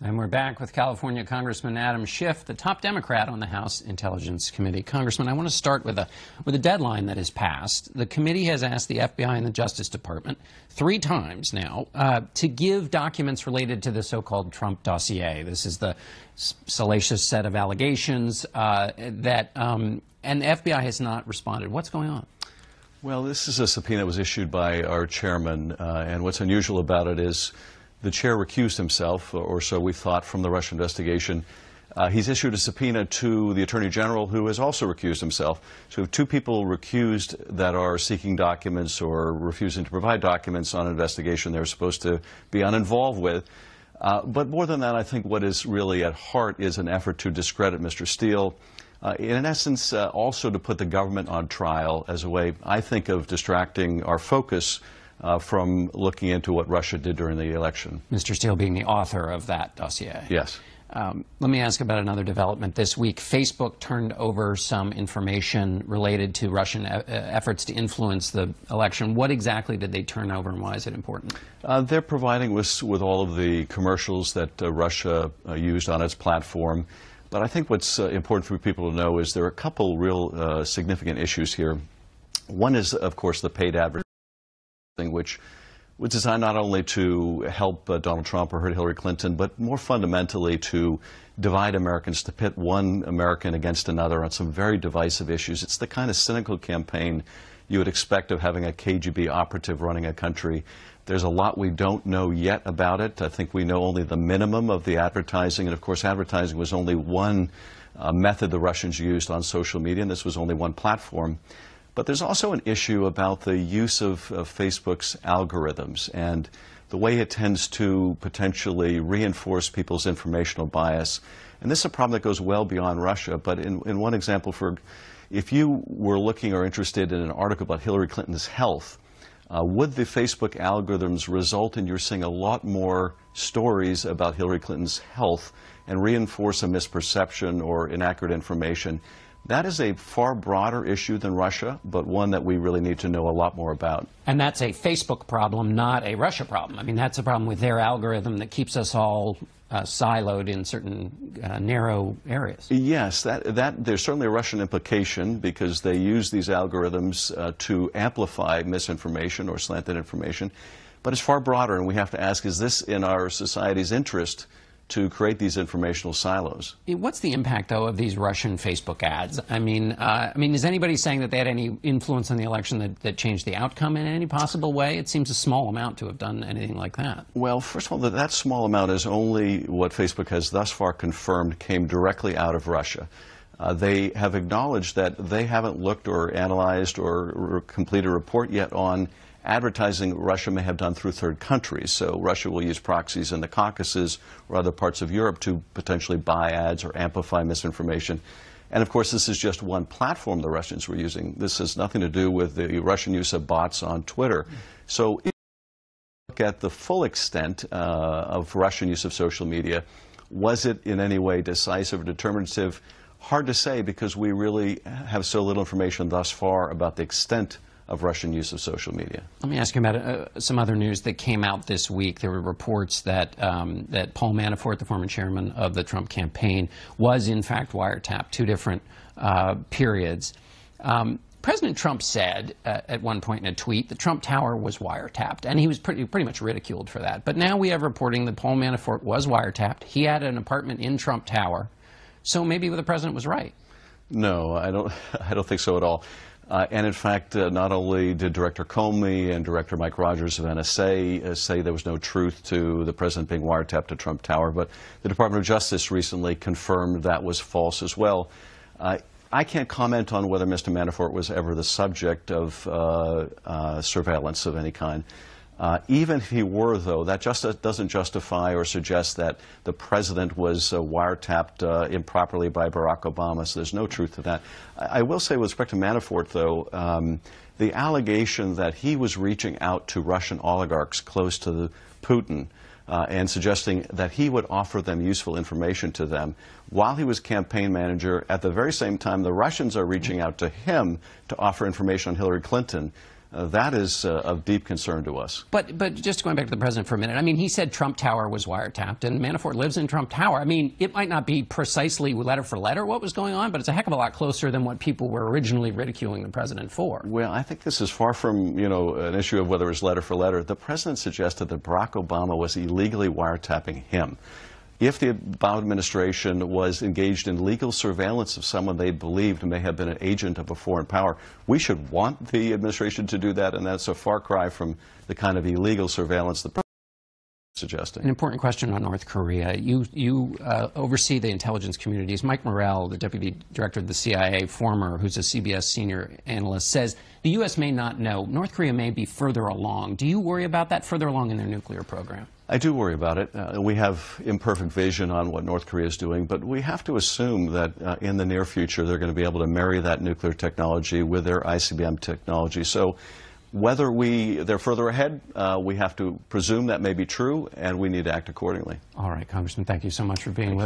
And we're back with California Congressman Adam Schiff, the top Democrat on the House Intelligence Committee. Congressman, I want to start with a deadline that has passed. The committee has asked the FBI and the Justice Department 3 times now to give documents related to the so-called Trump dossier. This is the salacious set of allegations and the FBI has not responded. What's going on? Well, this is a subpoena that was issued by our chairman, and what's unusual about it is the chair recused himself, or so we thought, from the Russia investigation. He's issued a subpoena to the Attorney General, who has also recused himself. So we have 2 people recused that are seeking documents or refusing to provide documents on an investigation they're supposed to be uninvolved with. But more than that, I think what is really at heart is an effort to discredit Mr. Steele. In essence, also to put the government on trial as a way, I think, of distracting our focus from looking into what Russia did during the election. Mr. Steele being the author of that dossier. Yes. Let me ask about another development this week. Facebook turned over some information related to Russian efforts to influence the election. What exactly did they turn over, and why is it important? They're providing us with all of the commercials that Russia used on its platform. But I think what's important for people to know is there are a couple real significant issues here. One is, of course, the paid advertising, which was designed not only to help Donald Trump or hurt Hillary Clinton, but more fundamentally to divide Americans, to pit one American against another on some very divisive issues. It's the kind of cynical campaign you would expect of having a KGB operative running a country. There's a lot we don't know yet about it. I think we know only the minimum of the advertising, and of course advertising was only one method the Russians used on social media, and this was only one platform. But there's also an issue about the use of Facebook's algorithms and the way it tends to potentially reinforce people's informational bias. And this is a problem that goes well beyond Russia. But in one example, if you were looking or interested in an article about Hillary Clinton's health, would the Facebook algorithms result in you seeing a lot more stories about Hillary Clinton's health and reinforce a misperception or inaccurate information? That is a far broader issue than Russia, but one that we really need to know a lot more about. And that's a Facebook problem, not a Russia problem. I mean, that's a problem with their algorithm that keeps us all siloed in certain narrow areas. Yes, there's certainly a Russian implication because they use these algorithms to amplify misinformation or slanted information. But it's far broader, and we have to ask, is this in our society's interest to create these informational silos? What's the impact, though, of these Russian Facebook ads? I mean, is anybody saying that they had any influence on the election that changed the outcome in any possible way? It seems a small amount to have done anything like that. Well, first of all, that small amount is only what Facebook has thus far confirmed came directly out of Russia. They have acknowledged that they haven't looked or analyzed or completed a report yet on advertising Russia may have done through third countries. So Russia will use proxies in the Caucasus or other parts of Europe to potentially buy ads or amplify misinformation. And of course, this is just one platform the Russians were using. This has nothing to do with the Russian use of bots on Twitter. So if you look at the full extent of Russian use of social media, was it in any way decisive or determinative? Hard to say, because we really have so little information thus far about the extent of Russian use of social media. Let me ask you about some other news that came out this week. There were reports that that Paul Manafort, the former chairman of the Trump campaign, was in fact wiretapped 2 different periods. President Trump said at one point in a tweet that Trump Tower was wiretapped, and he was pretty much ridiculed for that. But now we have reporting that Paul Manafort was wiretapped. He had an apartment in Trump Tower, so maybe the president was right. No, I don't think so at all. And in fact, not only did Director Comey and Director Mike Rogers of NSA say there was no truth to the president being wiretapped at Trump Tower, but the Department of Justice recently confirmed that was false as well. I can't comment on whether Mr. Manafort was ever the subject of surveillance of any kind. Even if he were, though, that just doesn't justify or suggest that the president was wiretapped improperly by Barack Obama, so there's no truth to that. I will say with respect to Manafort, though, the allegation that he was reaching out to Russian oligarchs close to Putin and suggesting that he would offer them useful information to them while he was campaign manager, at the very same time the Russians are reaching out to him to offer information on Hillary Clinton. that is of deep concern to us. But just going back to the president for a minute, I mean, he said Trump Tower was wiretapped, and Manafort lives in Trump Tower. I mean, it might not be precisely letter for letter what was going on, but it's a heck of a lot closer than what people were originally ridiculing the president for. Well, I think this is far from, an issue of whether it's letter for letter. The president suggested that Barack Obama was illegally wiretapping him. If the Obama administration was engaged in legal surveillance of someone they believed may have been an agent of a foreign power, we should want the administration to do that, and that's a far cry from the kind of illegal surveillance the president is suggesting. An important question on North Korea. You oversee the intelligence communities. Mike Morrell, the deputy director of the CIA, who's a CBS senior analyst, says the U.S. may not know. North Korea may be further along. Do you worry about that, further along in their nuclear program? I do worry about it. We have imperfect vision on what North Korea is doing, but we have to assume that in the near future they're going to be able to marry that nuclear technology with their ICBM technology. So whether they're further ahead, we have to presume that may be true, and we need to act accordingly. All right, Congressman, thank you so much for being with us.